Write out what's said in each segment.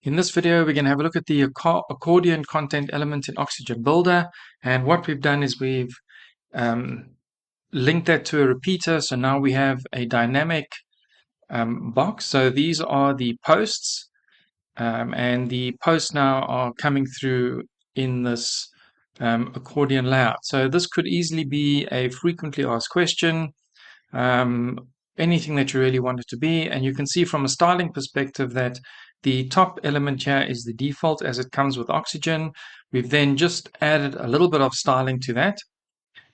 In this video, we're going to have a look at the accordion content element in Oxygen Builder. And what we've done is we've linked that to a repeater. So now we have a dynamic box. So these are the posts. And the posts now are coming through in this accordion layout. So this could easily be a frequently asked question, anything that you really want it to be. And you can see from a styling perspective that the top element here is the default as it comes with Oxygen. We've then just added a little bit of styling to that.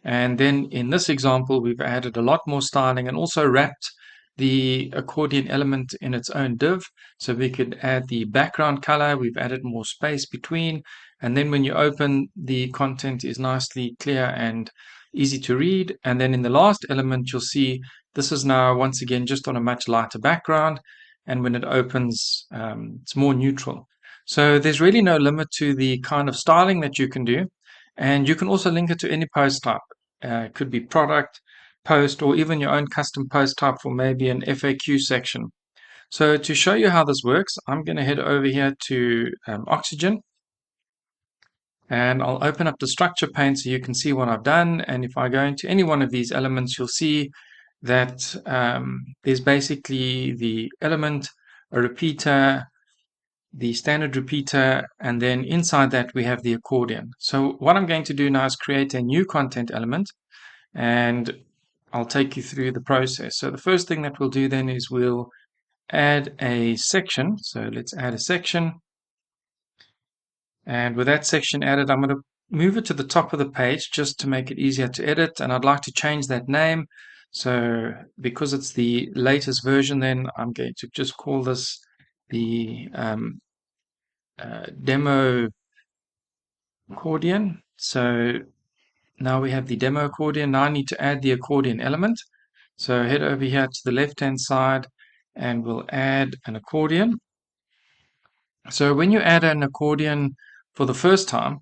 And then in this example, we've added a lot more styling and also wrapped the accordion element in its own div. So we could add the background color. We've added more space between. And then when you open, the content is nicely clear and easy to read. And then in the last element, you'll see this is now once again just on a much lighter background. And when it opens, it's more neutral. So there's really no limit to the kind of styling that you can do. And you can also link it to any post type. It could be product, post, or even your own custom post type for maybe an FAQ section. So to show you how this works, I'm going to head over here to Oxygen. And I'll open up the structure pane so you can see what I've done. And if I go into any one of these elements, you'll see that there's basically the element, a repeater, the standard repeater, and then inside that we have the accordion. So what I'm going to do now is create a new content element, and I'll take you through the process. So the first thing that we'll do then is we'll add a section. So let's add a section. And with that section added, I'm going to move it to the top of the page just to make it easier to edit. And I'd like to change that name. So because it's the latest version, then I'm going to just call this the demo accordion. So now we have the demo accordion. Now I need to add the accordion element. So head over here to the left-hand side and we'll add an accordion. So when you add an accordion for the first time,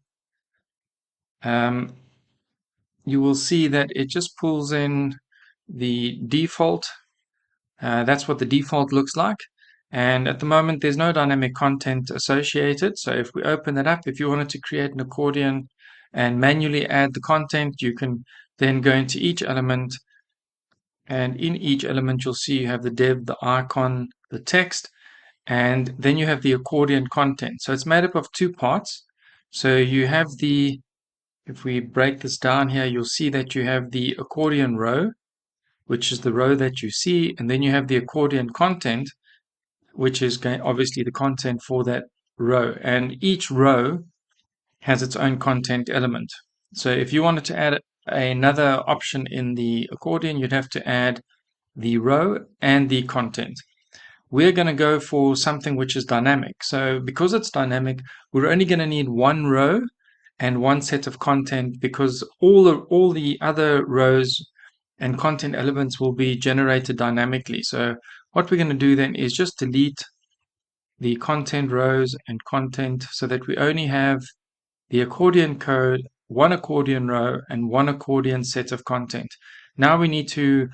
you will see that it just pulls in the default. That's what the default looks like. And at the moment, there's no dynamic content associated. So if we open that up, if you wanted to create an accordion and manually add the content, you can then go into each element. And in each element, you'll see you have the div, the icon, the text, and then you have the accordion content. So it's made up of two parts. So you have the, if we break this down here, you'll see that you have the accordion row, which is the row that you see, and then you have the accordion content, which is obviously the content for that row. And each row has its own content element. So if you wanted to add another option in the accordion, you'd have to add the row and the content. We're going to go for something which is dynamic. So because it's dynamic, we're only going to need one row and one set of content, because all the other rows and content elements will be generated dynamically. So what we're going to do then is just delete the content rows and content so that we only have the accordion code, one accordion row, and one accordion set of content. Now we need to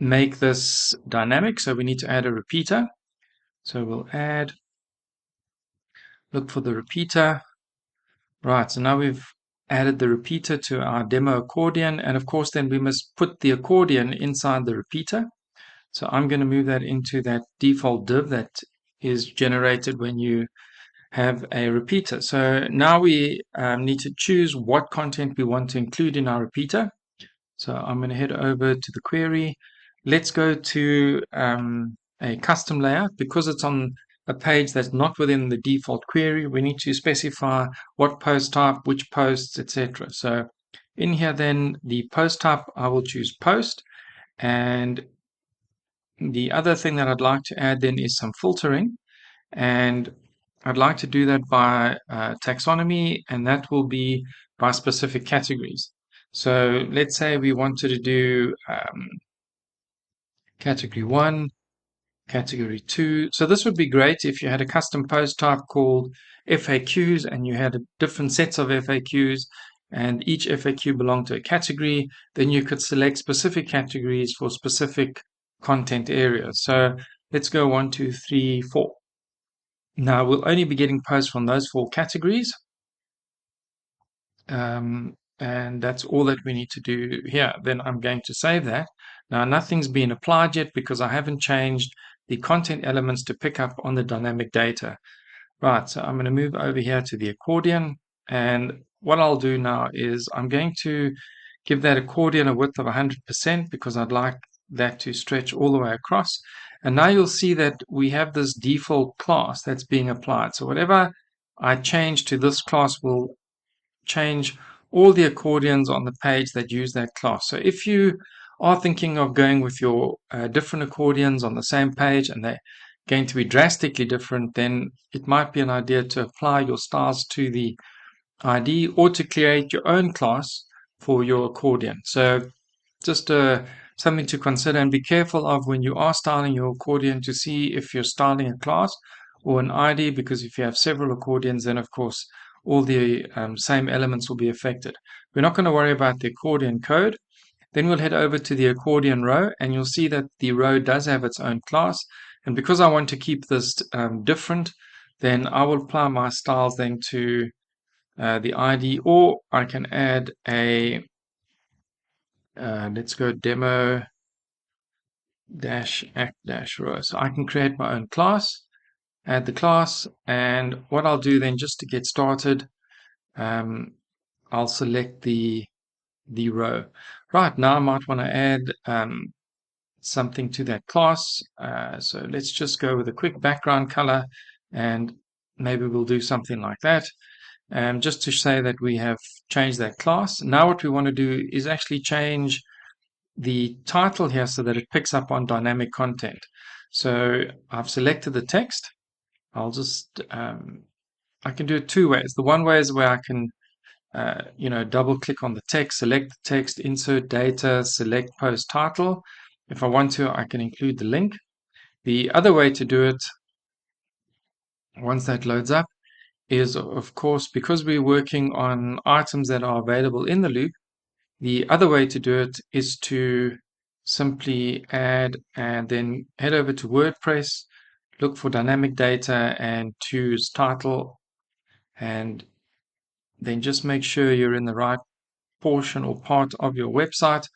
make this dynamic, so we need to add a repeater. So we'll add, look for the repeater. Right, so now we've added the repeater to our demo accordion, and of course then we must put the accordion inside the repeater. So I'm going to move that into that default div that is generated when you have a repeater. So now we need to choose what content we want to include in our repeater. So I'm going to head over to the query. Let's go to a custom layout. Because it's on a page that's not within the default query, we need to specify what post type, which posts, etc. So in here then, the post type, I will choose post. And the other thing that I'd like to add then is some filtering. And I'd like to do that by taxonomy, and that will be by specific categories. So let's say we wanted to do category 1, category 2. So this would be great if you had a custom post type called FAQs and you had different sets of FAQs and each FAQ belonged to a category. Then you could select specific categories for specific content areas. So let's go 1, 2, 3, 4. Now we'll only be getting posts from those 4 categories. And that's all that we need to do here. Then I'm going to save that. Now nothing's been applied yet because I haven't changed the content elements to pick up on the dynamic data. Right, so I'm going to move over here to the accordion, and what I'll do now is I'm going to give that accordion a width of 100% because I'd like that to stretch all the way across. And now you'll see that we have this default class that's being applied. So whatever I change to this class will change all the accordions on the page that use that class. So if you are thinking of going with your different accordions on the same page and they're going to be drastically different, then it might be an idea to apply your styles to the ID or to create your own class for your accordion. So just something to consider, and be careful of when you are styling your accordion to see if you're styling a class or an ID, because if you have several accordions, then of course all the same elements will be affected. We're not going to worry about the accordion code. Then we'll head over to the accordion row, and you'll see that the row does have its own class. And because I want to keep this different, then I will apply my styles then to the ID, or I can add a let's go demo dash act dash row. So I can create my own class, add the class, and what I'll do then, just to get started, I'll select the row. Right, now I might want to add something to that class. So let's just go with a quick background color, and maybe we'll do something like that. Just to say that we have changed that class. Now what we want to do is actually change the title here so that it picks up on dynamic content. So I've selected the text. I'll just, I can do it 2 ways. The one way is where I can, double click on the text, select the text, insert data, select post title. If I want to, I can include the link. The other way to do it, once that loads up, is of course, because we're working on items that are available in the loop, the other way to do it is to simply add and then head over to WordPress, look for dynamic data and choose title, and then just make sure you're in the right portion or part of your website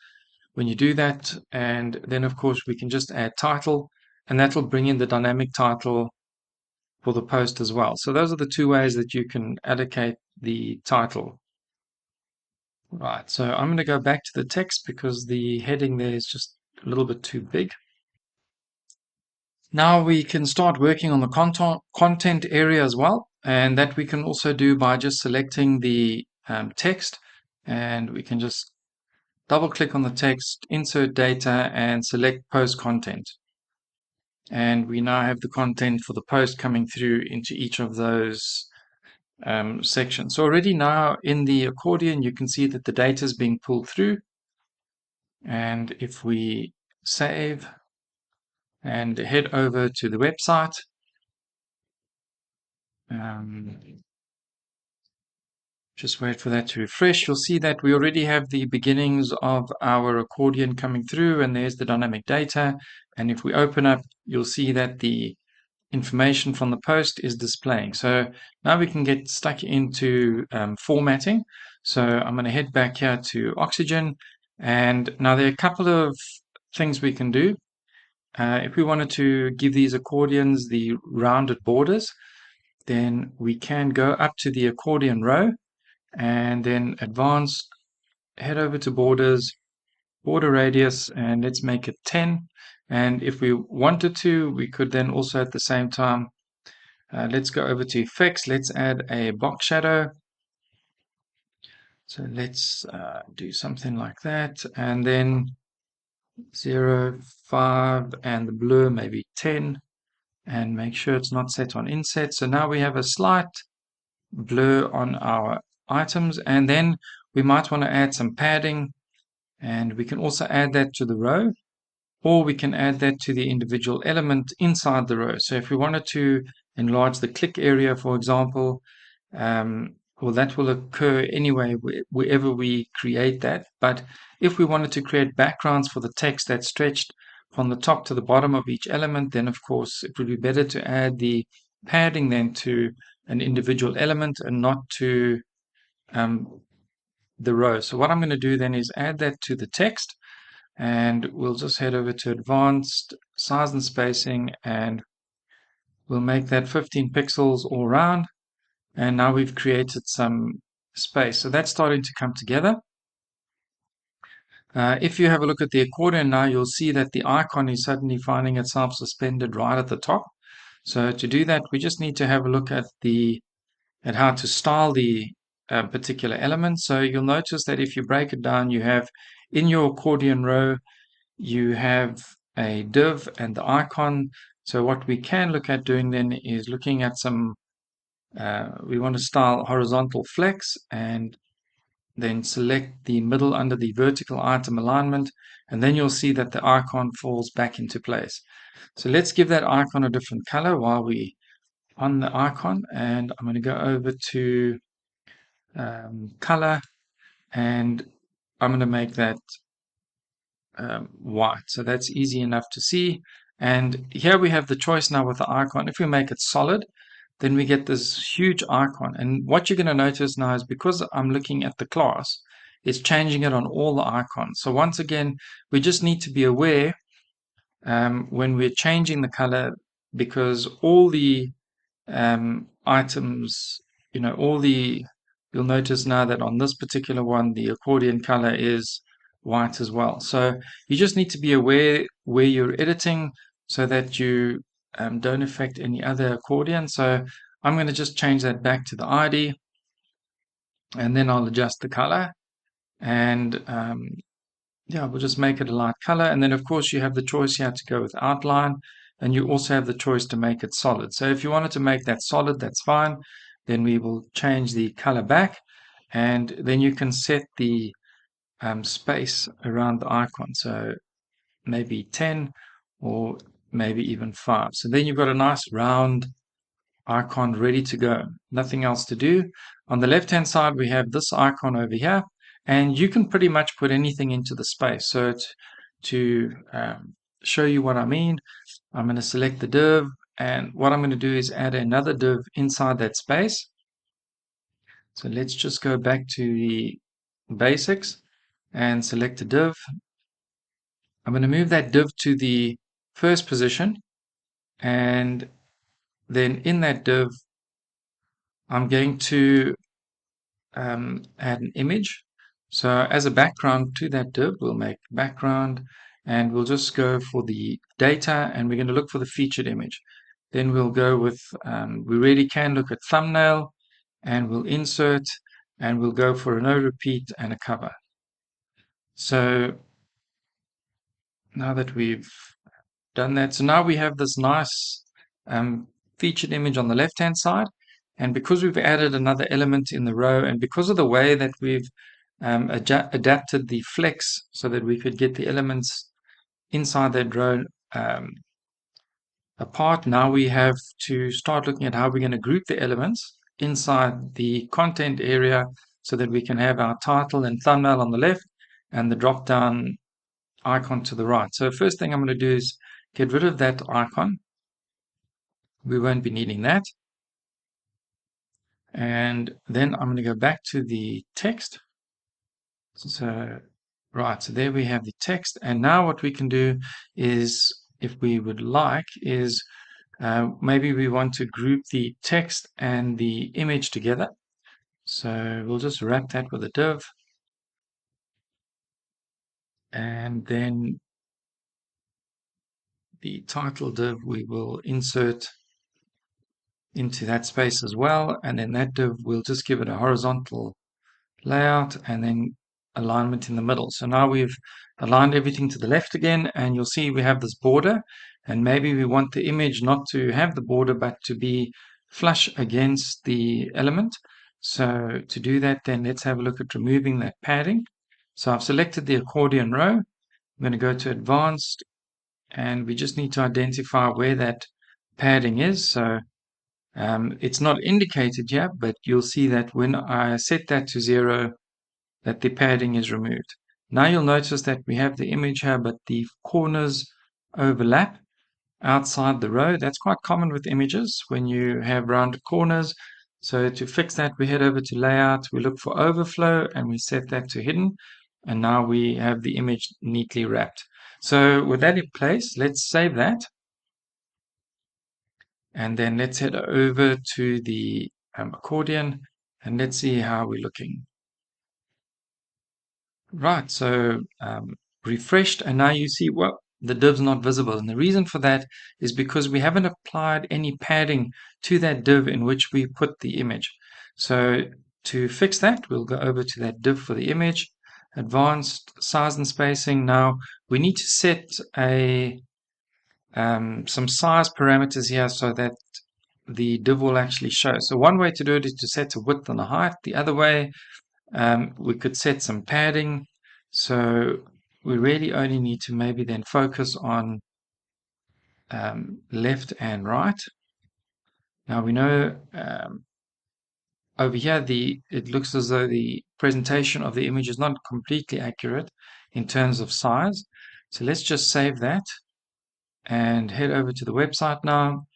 when you do that. And then of course we can just add title, and that'll bring in the dynamic title for the post as well. So those are the 2 ways that you can allocate the title. Right, so I'm going to go back to the text because the heading there is just a little bit too big. Now we can start working on the content area as well, and that we can also do by just selecting the text, and we can just double click on the text, insert data, and select post content. And we now have the content for the post coming through into each of those sections. So already now in the accordion, you can see that the data is being pulled through. And if we save and head over to the website, just wait for that to refresh, you'll see that we already have the beginnings of our accordion coming through, and there's the dynamic data. And if we open up, you'll see that the information from the post is displaying. So now we can get stuck into formatting. So I'm going to head back here to Oxygen, and now there are a couple of things we can do. If we wanted to give these accordions the rounded borders, then we can go up to the accordion row and then advanced, head over to borders, border radius, and let's make it 10. And if we wanted to, we could then also at the same time, let's go over to effects, let's add a box shadow. So let's do something like that, and then 0, 5, and the blur maybe 10, and make sure it's not set on inset. So now we have a slight blur on our items, and then we might want to add some padding, and we can also add that to the row, or we can add that to the individual element inside the row. So if we wanted to enlarge the click area, for example, well, that will occur anyway wherever we create that. But if we wanted to create backgrounds for the text that stretched from the top to the bottom of each element, then of course it would be better to add the padding then to an individual element and not to the row. So what I'm going to do then is add that to the text, and we'll just head over to advanced size and spacing, and we'll make that 15 pixels all around. And now we've created some space. So that's starting to come together. If you have a look at the accordion now, you'll see that the icon is suddenly finding itself suspended right at the top. So to do that, we just need to have a look at how to style the particular element. So you'll notice that if you break it down, you have in your accordion row, you have a div and the icon. So what we can look at doing then is looking at some, we want to style horizontal flex, and then select the middle under the vertical item alignment, and then you'll see that the icon falls back into place. So let's give that icon a different color while we on the icon, and I'm going to go over to color, and I'm going to make that white, so that's easy enough to see. And here we have the choice now with the icon. If we make it solid, then we get this huge icon, and what you're going to notice now is because I'm looking at the class, it's changing it on all the icons. So once again, we just need to be aware when we're changing the color, because all the items, you'll notice now that on this particular one, the accordion color is white as well. So you just need to be aware where you're editing so that you don't affect any other accordion. So I'm going to just change that back to the ID, and then I'll adjust the color, and yeah, we'll just make it a light color. And then of course you have the choice here to go with outline, and you also have the choice to make it solid. So if you wanted to make that solid, that's fine. Then we will change the color back, and then you can set the space around the icon. So maybe 10 or maybe even 5. So then you've got a nice round icon ready to go. Nothing else to do. On the left hand side, we have this icon over here, and you can pretty much put anything into the space. So to show you what I mean, I'm going to select the div, and what I'm going to do is add another div inside that space. So let's just go back to the basics and select a div. I'm going to move that div to the first position, and then in that div, I'm going to add an image. So as a background to that div, we'll make background, and we'll just go for the data, and we're going to look for the featured image. Then we'll go with, we really can look at thumbnail, and we'll insert, and we'll go for a no repeat and a cover. So now that we've done that, so now we have this nice featured image on the left hand side, and because we've added another element in the row, and because of the way that we've adapted the flex so that we could get the elements inside that row apart, now we have to start looking at how we're going to group the elements inside the content area so that we can have our title and thumbnail on the left and the drop down icon to the right. So first thing I'm going to do is get rid of that icon. We won't be needing that. And then I'm going to go back to the text. So, right, so there we have the text. And now what we can do is, if we would like, is maybe we want to group the text and the image together. So we'll just wrap that with a div. And then the title div we will insert into that space as well. And then that div, we'll just give it a horizontal layout and then alignment in the middle. So now we've aligned everything to the left again, and you'll see we have this border, and maybe we want the image not to have the border but to be flush against the element. So to do that, then let's have a look at removing that padding. So I've selected the accordion row. I'm going to go to advanced, and we just need to identify where that padding is. So it's not indicated yet, but you'll see that when I set that to 0, that the padding is removed. Now you'll notice that we have the image here, but the corners overlap. outside the row. That's quite common with images when you have rounded corners. So to fix that, we head over to layout, we look for overflow and we set that to hidden. And now we have the image neatly wrapped. So with that in place, let's save that. And then let's head over to the accordion and let's see how we're looking. Right, so refreshed, and now you see, well, the div's not visible. And the reason for that is because we haven't applied any padding to that div in which we put the image. So to fix that, we'll go over to that div for the image, advanced size and spacing. Now we need to set some size parameters here so that the div will actually show. So one way to do it is to set a width and a height. The other way, we could set some padding. So we really only need to maybe then focus on left and right. Now we know over here it looks as though the presentation of the image is not completely accurate in terms of size. So let's just save that and head over to the website now.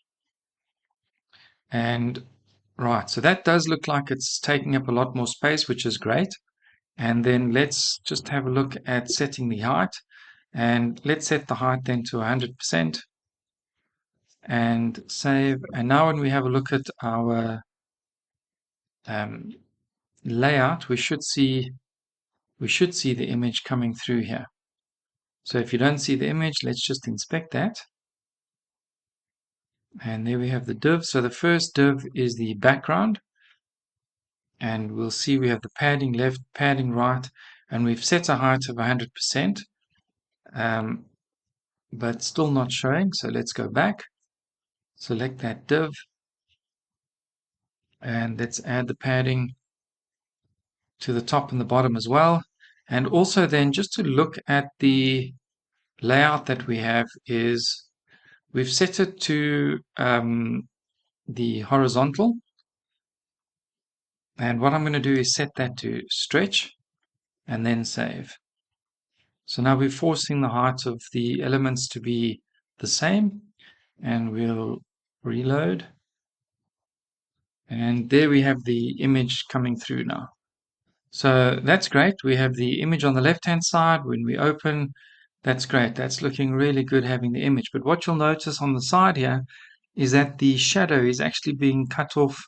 And right, so that does look like it's taking up a lot more space, which is great. And then let's just have a look at setting the height. And let's set the height then to 100% and save. And now when we have a look at our layout, we should see the image coming through here. So if you don't see the image, let's just inspect that. And there we have the div. So the first div is the background. And we'll see we have the padding left, padding right, and we've set a height of 100%, but still not showing. So let's go back, select that div, and let's add the padding to the top and the bottom as well. And also then just to look at the layout that we have is we've set it to the horizontal. And what I'm going to do is set that to stretch and then save. So now we're forcing the height of the elements to be the same, and we'll reload. And there we have the image coming through now. So that's great. We have the image on the left-hand side. When we open, that's great. That's looking really good having the image. But what you'll notice on the side here is that the shadow is actually being cut off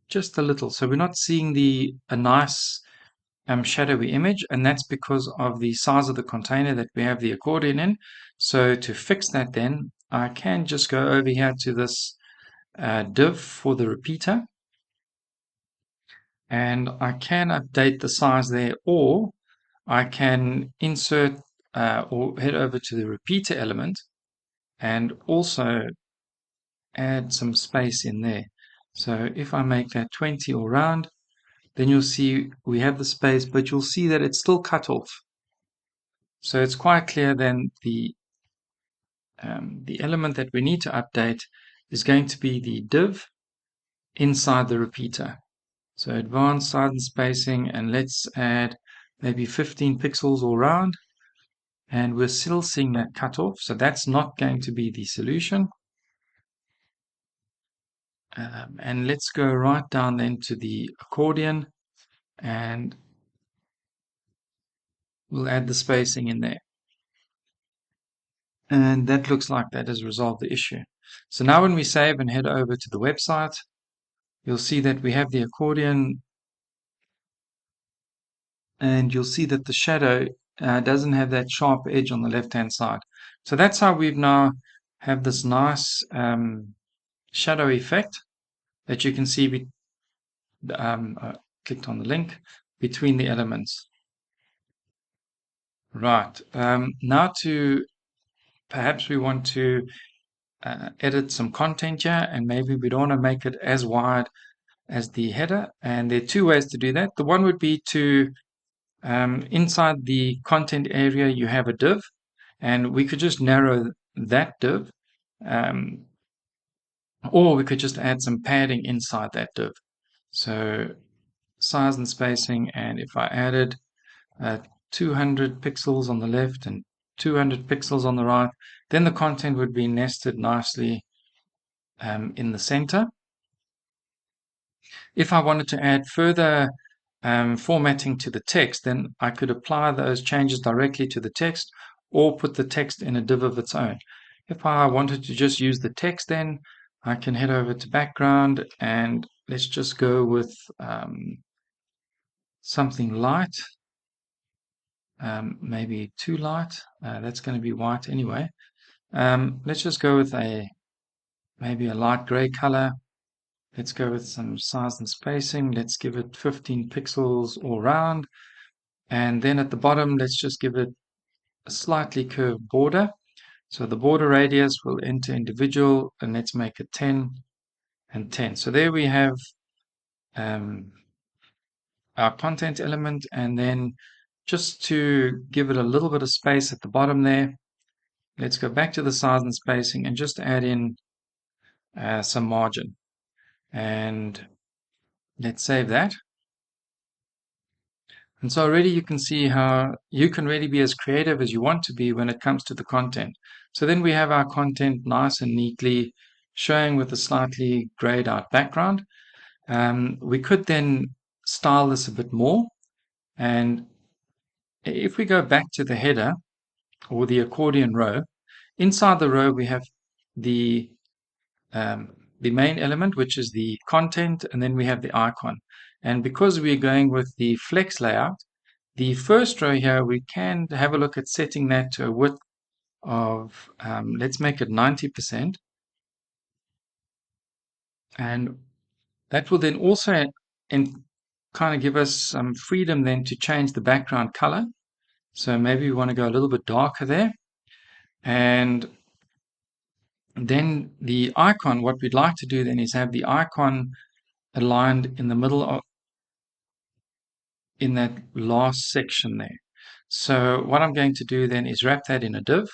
just a little. So we're not seeing a nice shadowy image, and that's because of the size of the container that we have the accordion in. So to fix that then, I can just go over here to this div for the repeater, and I can update the size there, or I can insert or head over to the repeater element and also add some space in there. So if I make that 20 all round, then you'll see we have the space, but you'll see that it's still cut off. So it's quite clear then the element that we need to update is going to be the div inside the repeater. So advanced size and spacing, and let's add maybe 15 pixels all round. And we're still seeing that cut off. So that's not going to be the solution. And let's go right down then to the accordion, and we'll add the spacing in there. And that looks like that has resolved the issue. So now when we save and head over to the website, you'll see that we have the accordion, and you'll see that the shadow doesn't have that sharp edge on the left-hand side. So that's how we've now have this nice shadow effect that you can see. Clicked on the link between the elements. Right. Now perhaps we want to edit some content here, and maybe we don't want to make it as wide as the header. And there are two ways to do that. The one would be to inside the content area, you have a div, and we could just narrow that div, or we could just add some padding inside that div. So size and spacing, and if I added 200 pixels on the left and 200 pixels on the right. Then the content would be nested nicely in the center. If I wanted to add further formatting to the text, then I could apply those changes directly to the text or put the text in a div of its own. If I wanted to just use the text, then I can head over to background and let's just go with something light, maybe too light. That's going to be white anyway. Let's just go with maybe a light gray color. Let's go with some size and spacing. Let's give it 15 pixels all round. And then at the bottom, let's just give it a slightly curved border. So the border radius will enter individual, and let's make it 10 and 10. So there we have our content element. And then just to give it a little bit of space at the bottom there, let's go back to the size and spacing and just add in some margin. And let's save that. And so already you can see how you can really be as creative as you want to be when it comes to the content. So then we have our content nice and neatly showing with a slightly grayed out background. We could then style this a bit more. And if we go back to the header or the accordion row, inside the row we have the main element, which is the content, and then we have the icon. And because we're going with the flex layout, the first row here, we can have a look at setting that to a width of, let's make it 90%. And that will then also kind of give us some freedom then to change the background color. So maybe we want to go a little bit darker there. And then the icon, what we'd like to do then is have the icon aligned in the middle of, in that last section there. So what I'm going to do then is wrap that in a div.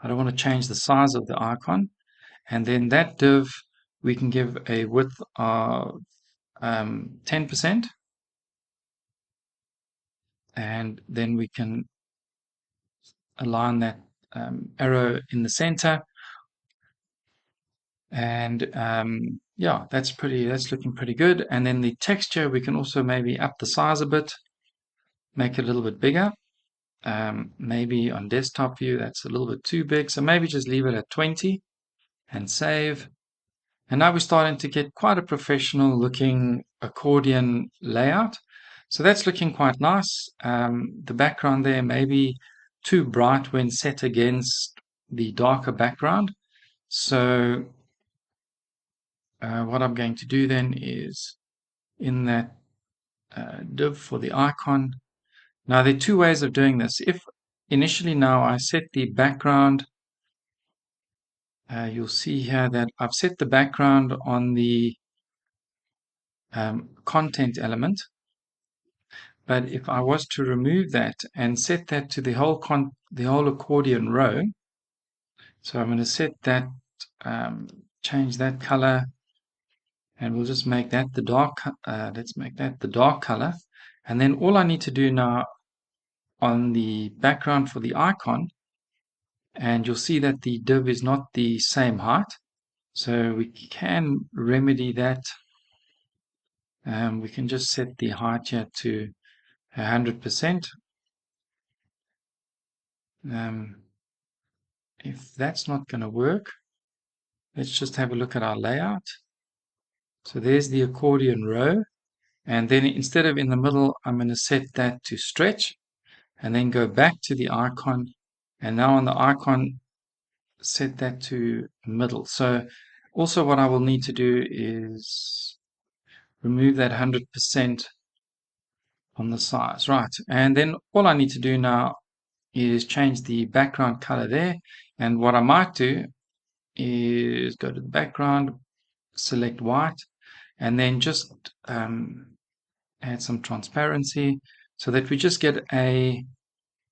I don't want to change the size of the icon. And then that div, we can give a width of 10%. And then we can align that arrow in the center. And yeah, that's looking pretty good. And then the texture, we can also maybe up the size a bit, make it a little bit bigger. Maybe on desktop view, that's a little bit too big. So maybe just leave it at 20 and save. And now we're starting to get quite a professional looking accordion layout. So that's looking quite nice. The background there may be too bright when set against the darker background. So what I'm going to do then is in that div for the icon. Now there are two ways of doing this. If initially now I set the background, you'll see here that I've set the background on the content element. But if I was to remove that and set that to the whole accordion row, so I'm going to set that, change that color, and we'll just make that the dark. Let's make that the dark color, and then all I need to do now on the background for the icon, and you'll see that the div is not the same height, so we can remedy that. We can just set the height here to 100%. If that's not going to work, let's just have a look at our layout. So there's the accordion row. And then instead of in the middle, I'm going to set that to stretch and then go back to the icon. And now on the icon, set that to middle. So also what I will need to do is remove that 100% on the size. Right. And then all I need to do now is change the background color there. And what I might do is go to the background, select white, and then just add some transparency so that we just get a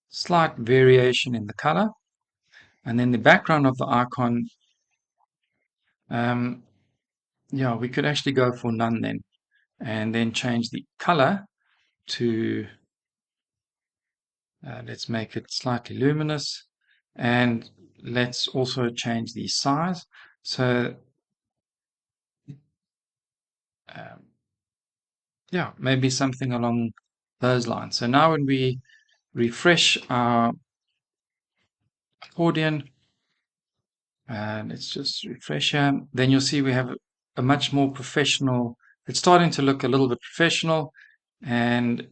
slight variation in the color. And then the background of the icon, yeah, we could actually go for none then, and then change the color to Let's make it slightly luminous, and let's also change the size. So yeah, maybe something along those lines. So now when we refresh our accordion, let's just refresh here, then you'll see we have a much more professional, it's starting to look a little bit professional, and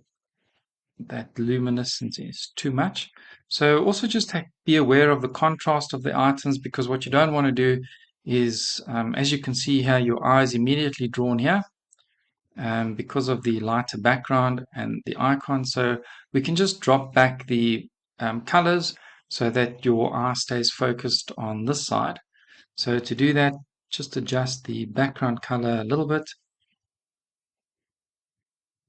that luminescence is too much. So also just be aware of the contrast of the items, because what you don't want to do is, as you can see here, your eye is immediately drawn here because of the lighter background and the icon. So we can just drop back the colors so that your eye stays focused on this side. So to do that, just adjust the background color a little bit.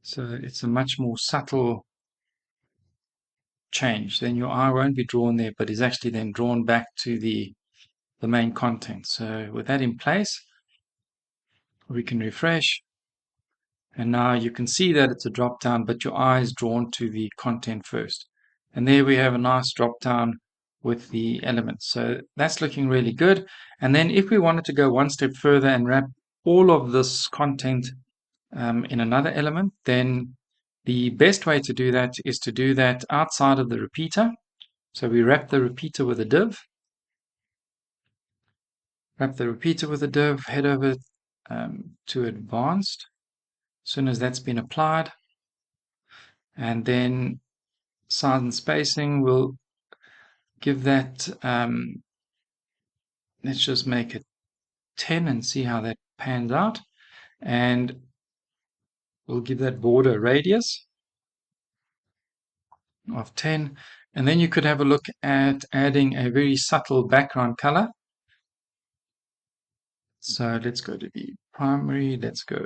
So it's a much more subtle change. Then your eye won't be drawn there, but is actually then drawn back to the main content. So with that in place, we can refresh. And now you can see that it's a drop down, but your eye is drawn to the content first. And there we have a nice drop down with the elements. So that's looking really good. And then if we wanted to go one step further and wrap all of this content in another element, then the best way to do that is to do that outside of the repeater. So we wrap the repeater with a div. Wrap the repeater with a div, head over to advanced. As soon as that's been applied, and then size and spacing, we'll give that, let's just make it 10 and see how that pans out. And we'll give that border radius of 10. And then you could have a look at adding a very subtle background color. So let's go to the primary, let's go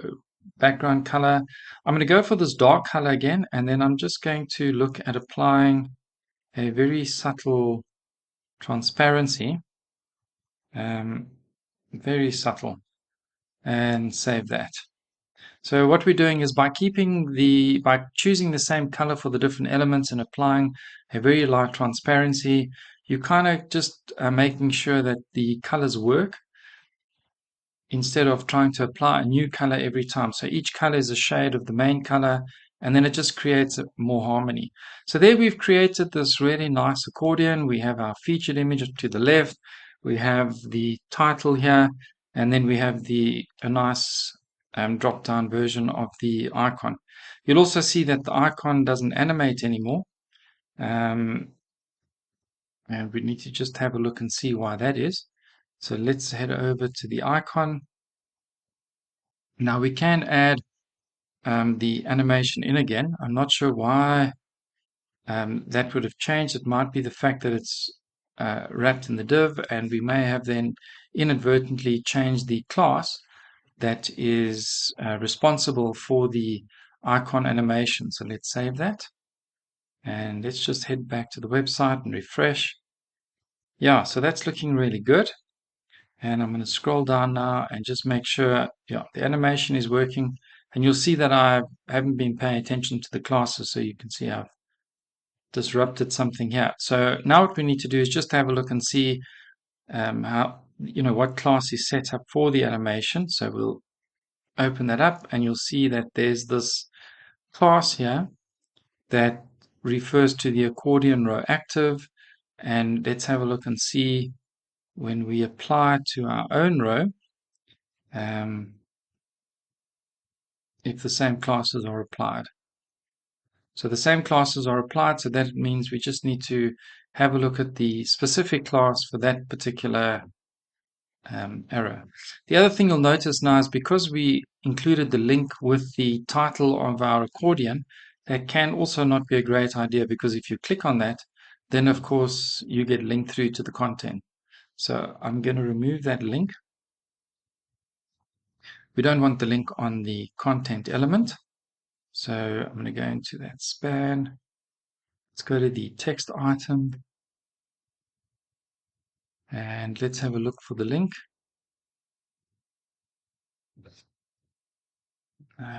background color. I'm going to go for this dark color again, and then I'm just going to look at applying a very subtle transparency, very subtle, and save that. So what we're doing is by choosing the same color for the different elements and applying a very light transparency, you kind of just making sure that the colors work, instead of trying to apply a new color every time. So each color is a shade of the main color, and then it just creates more harmony. So there we've created this really nice accordion. We have our featured image to the left, we have the title here, and then we have a nice drop down version of the icon. You'll also see that the icon doesn't animate anymore. And we need to just have a look and see why that is. So let's head over to the icon. Now we can add the animation in again. I'm not sure why that would have changed. It might be the fact that it's wrapped in the div, and we may have then inadvertently changed the class that is responsible for the icon animation. So let's save that, and let's just head back to the website and refresh. Yeah, so that's looking really good. And I'm going to scroll down now and just make sure, yeah, the animation is working. And you'll see that I haven't been paying attention to the classes, so you can see I've disrupted something here. So now what we need to do is just have a look and see how, what class is set up for the animation. So we'll open that up, and you'll see that there's this class here that refers to the accordion row active. And let's have a look and see when we apply to our own row, if the same classes are applied. So the same classes are applied, so that means we just need to have a look at the specific class for that particular error. The other thing you'll notice now is because we included the link with the title of our accordion, that can also not be a great idea, because if you click on that, then of course you get linked through to the content. So I'm going to remove that link. We don't want the link on the content element. So I'm going to go into that span. Let's go to the text item, and let's have a look for the link.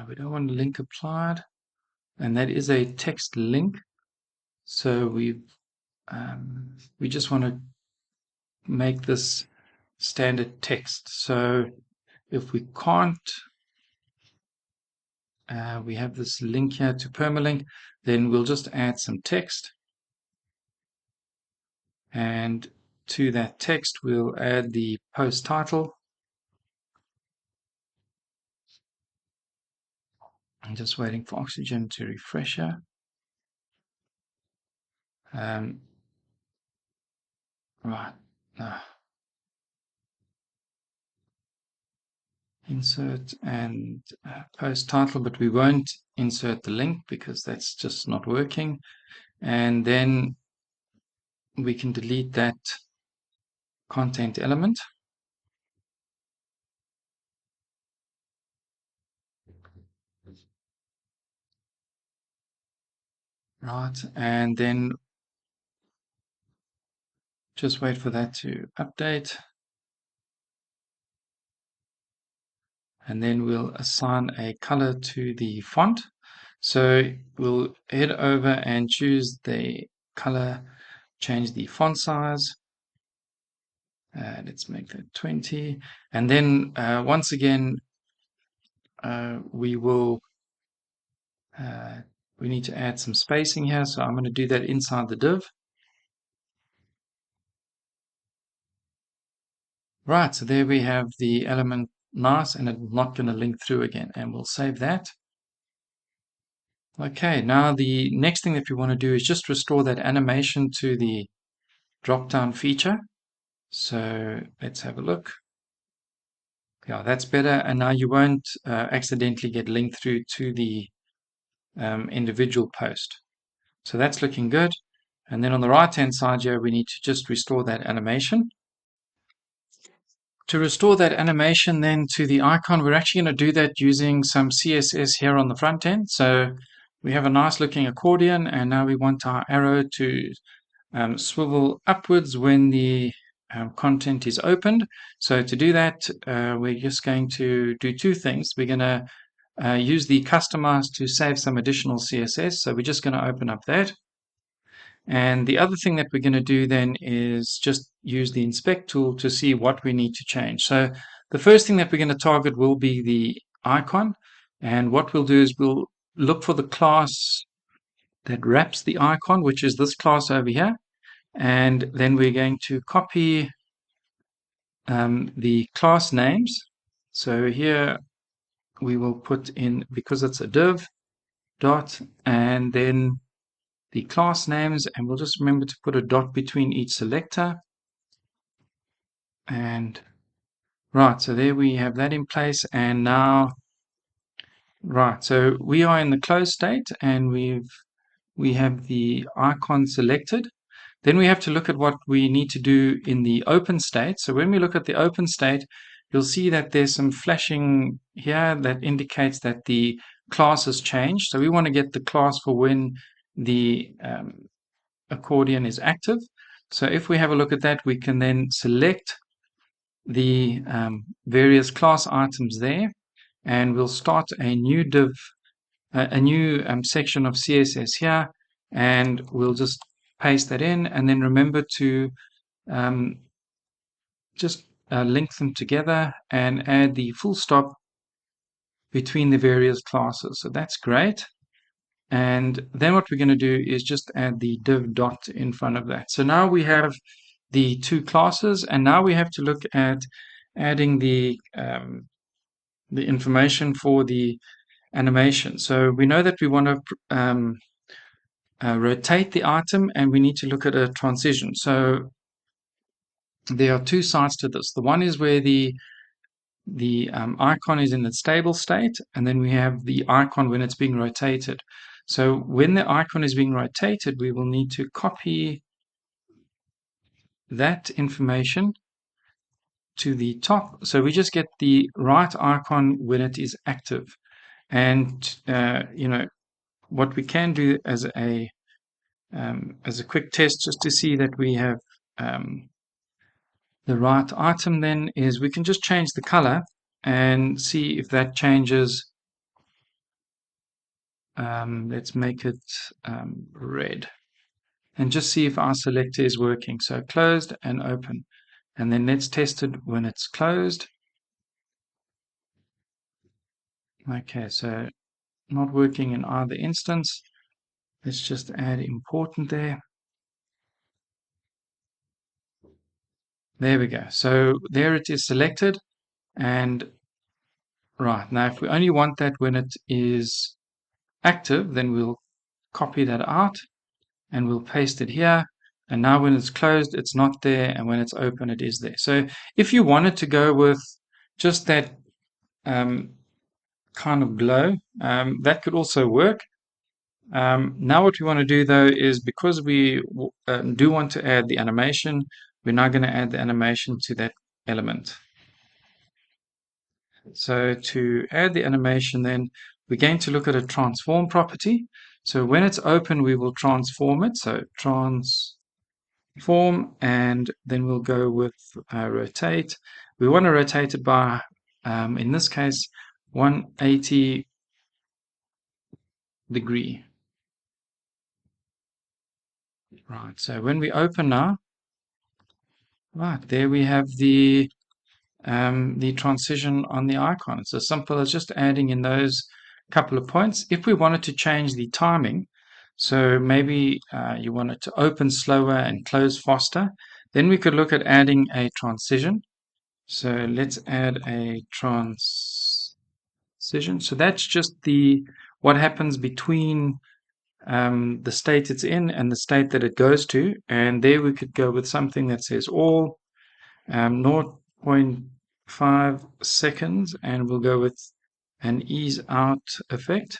We don't want a link applied, and that is a text link. So we just want to make this standard text. So if we can't, we have this link here to permalink, then we'll just add some text. And to that text, we'll add the post title. I'm just waiting for Oxygen to refresh here. Right. Insert and post title, but we won't insert the link because that's just not working. And then we can delete that content element. Right. And then just wait for that to update. And then we'll assign a color to the font. So we'll head over and choose the color, change the font size. Let's make that 20. And then once again, we need to add some spacing here. So I'm going to do that inside the div. Right, so there we have the element nice, and it's not going to link through again. And we'll save that. Okay, now the next thing that we want to do is just restore that animation to the drop-down feature. So let's have a look. Yeah, that's better. And now you won't accidentally get linked through to the individual post. So that's looking good. And then on the right-hand side here, we need to just restore that animation. To restore that animation then to the icon, we're actually going to do that using some CSS here on the front end. So we have a nice looking accordion, and now we want our arrow to swivel upwards when the content is opened. So to do that, we're just going to do two things. We're going to use the customize to save some additional CSS. So we're just going to open up that. And the other thing that we're going to do then is just use the inspect tool to see what we need to change. So the first thing that we're going to target will be the icon. And what we'll do is we'll look for the class that wraps the icon, which is this class over here. And then we're going to copy the class names. So here we will put in, because it's a div, dot, and then the class names, and we'll just remember to put a dot between each selector. And right, so there we have that in place. And now, right, so we are in the closed state, and we have the icon selected. Then we have to look at what we need to do in the open state. So when we look at the open state, you'll see that there's some flashing here that indicates that the class has changed. So we want to get the class for when the accordion is active. So if we have a look at that, we can then select the various class items there, and we'll start a new div, a new section of CSS here, and we'll just paste that in, and then remember to just link them together and add the full stop between the various classes. So that's great. And then what we're going to do is just add the div dot in front of that. So now we have the two classes, and now we have to look at adding the information for the animation. So we know that we want to rotate the item, and we need to look at a transition. So there are two sides to this. The one is where the icon is in the stable state, and then we have the icon when it's being rotated. So when the icon is being rotated, we will need to copy that information to the top. So we just get the right icon when it is active. And what we can do as a quick test, just to see that we have the right item, then is we can just change the color and see if that changes. Let's make it red. and just see if our selector is working. So closed and open. And then let's test it when it's closed. Okay, so not working in either instance. Let's just add important there. There we go. So there it is selected. And right, now if we only want that when it is active, then we'll copy that out and we'll paste it here. And now when it's closed, it's not there. And when it's open, it is there. So if you wanted to go with just that kind of glow, that could also work. Now what we want to do though is, because we do want to add the animation, we're now going to add the animation to that element. So to add the animation, then we're going to look at a transform property. So when it's open, we will transform it. So transform, and then we'll go with rotate. We want to rotate it by, in this case, 180 degree. Right, so when we open now, right, there we have the transition on the icon. It's as simple as just adding in those couple of points. If we wanted to change the timing, so maybe you want it to open slower and close faster, then we could look at adding a transition. So let's add a transition. So that's just what happens between the state it's in and the state that it goes to. And there we could go with something that says all 0.5 seconds, and we'll go with an ease out effect.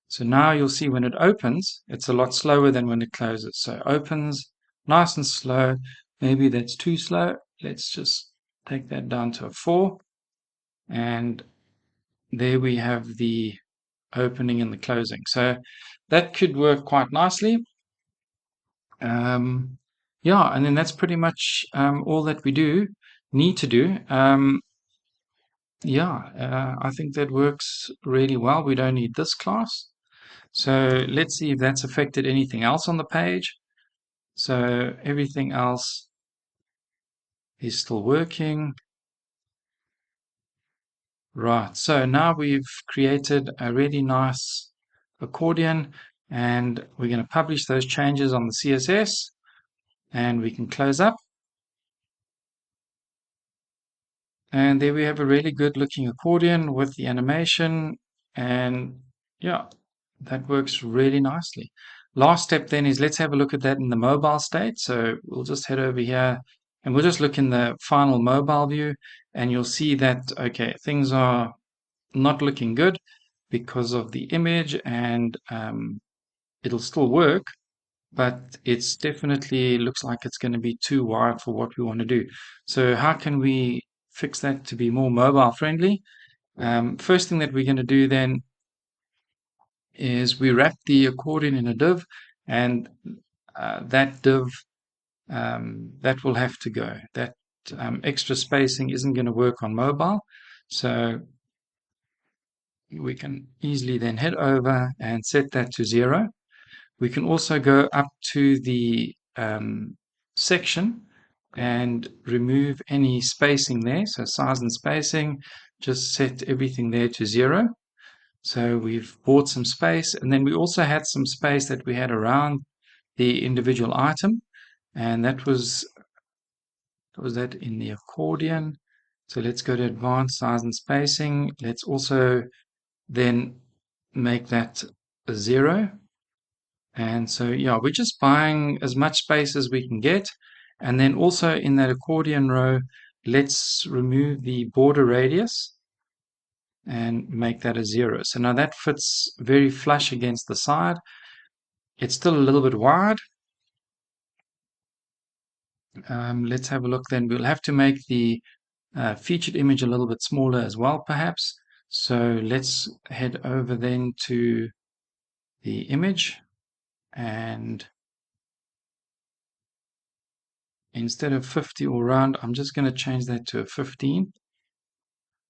So now you'll see when it opens, it's a lot slower than when it closes. So it opens nice and slow. Maybe that's too slow. Let's just take that down to a 4. And there we have the opening and the closing. So that could work quite nicely. Yeah, and then that's pretty much all that we need to do. Yeah, I think that works really well. We don't need this class. So let's see if that's affected anything else on the page. So everything else is still working. Right, so now we've created a really nice accordion, and we're going to publish those changes on the CSS, and we can close up. And there we have a really good looking accordion with the animation, and yeah, that works really nicely. Last step then is, let's have a look at that in the mobile state. So we'll just head over here and we'll just look in the final mobile view, and you'll see that, okay, things are not looking good because of the image, and it'll still work, but it's definitely looks like it's going to be too wide for what we want to do. So how can we fix that to be more mobile friendly? First thing that we're going to do then is we wrap the accordion in a div, and that div, that will have to go. That extra spacing isn't going to work on mobile. So we can easily then head over and set that to 0. We can also go up to the section and remove any spacing there. So size and spacing, just set everything there to 0. So we've bought some space, and then we also had some space that we had around the individual item, and that was that in the accordion. So let's go to advanced size and spacing. Let's also then make that a 0. And so, yeah, we're just buying as much space as we can get. And then also in that accordion row, let's remove the border radius and make that a 0. So now that fits very flush against the side. It's still a little bit wide. Let's have a look then. We'll have to make the featured image a little bit smaller as well, perhaps. So let's head over then to the image, and instead of 50 all round, I'm just going to change that to a 15.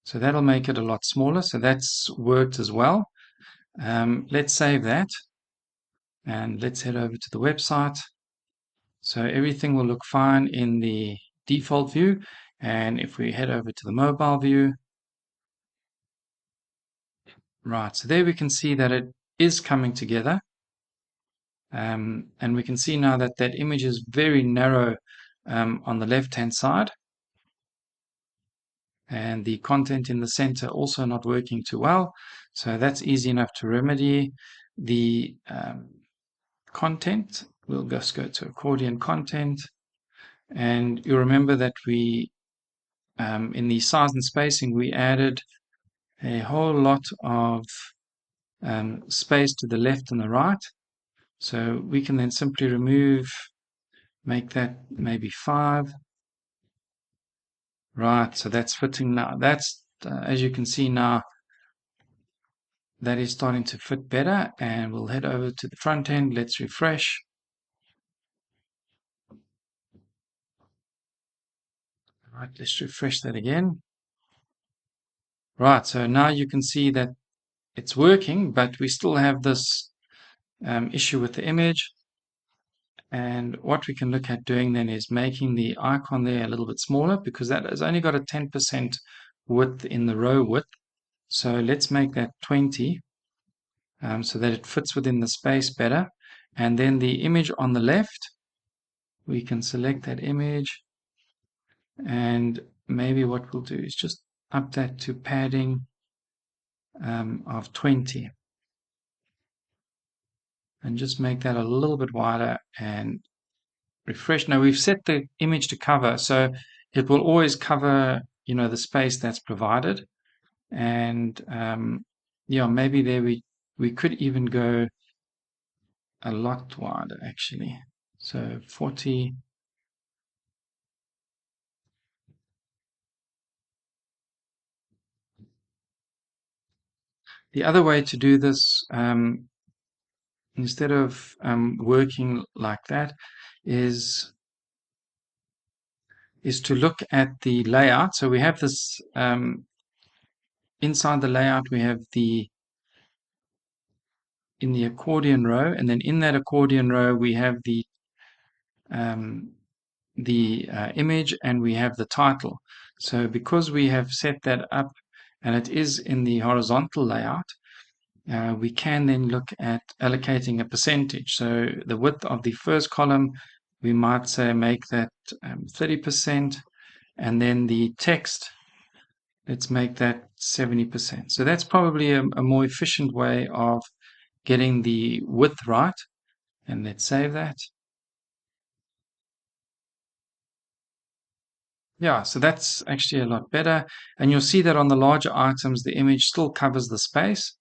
So that'll make it a lot smaller. So that's worked as well. Let's save that. And let's head over to the website. So everything will look fine in the default view. And if we head over to the mobile view, right, so there we can see that it is coming together. And we can see now that that image is very narrow on the left-hand side. And the content in the center also not working too well. So that's easy enough to remedy. The content, we'll just go to Accordion content. And you remember that we, in the size and spacing, we added a whole lot of space to the left and the right. So we can then simply remove, make that maybe 5. Right, so that's fitting now. That's, as you can see now, that is starting to fit better. And we'll head over to the front end. Let's refresh. Right, let's refresh that again. Right, so now you can see that it's working, but we still have this issue with the image. And what we can look at doing then is making the icon there a little bit smaller, because that has only got a 10% width in the row width. So let's make that 20 so that it fits within the space better. And then the image on the left, we can select that image. And maybe what we'll do is just up that to padding of 20. And just make that a little bit wider and refresh. Now we've set the image to cover, so it will always cover, the space that's provided. And yeah, maybe there we could even go a lot wider actually. So 40. The other way to do this, instead of working like that, is to look at the layout. So we have this inside the layout, we have in the accordion row, and then in that accordion row we have the image and we have the title. So because we have set that up and it is in the horizontal layout, we can then look at allocating a percentage. So the width of the first column, we might say make that 30%, and then the text, let's make that 70%. So that's probably a more efficient way of getting the width right. And let's save that. Yeah, so that's actually a lot better. And you'll see that on the larger items, the image still covers the space.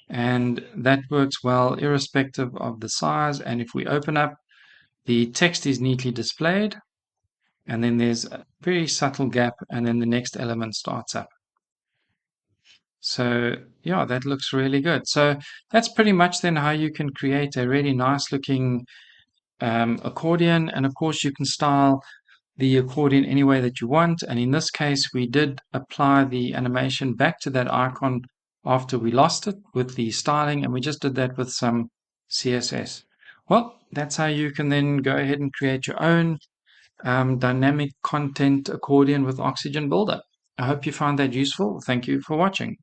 And that works well irrespective of the size. And if we open up, the text is neatly displayed. And then there's a very subtle gap. And then the next element starts up. So yeah, that looks really good. So that's pretty much then how you can create a really nice looking accordion. And of course, you can style the accordion any way that you want. And in this case, we did apply the animation back to that icon after we lost it with the styling, and we just did that with some CSS. Well, that's how you can then go ahead and create your own dynamic content accordion with Oxygen Builder. I hope you found that useful. Thank you for watching.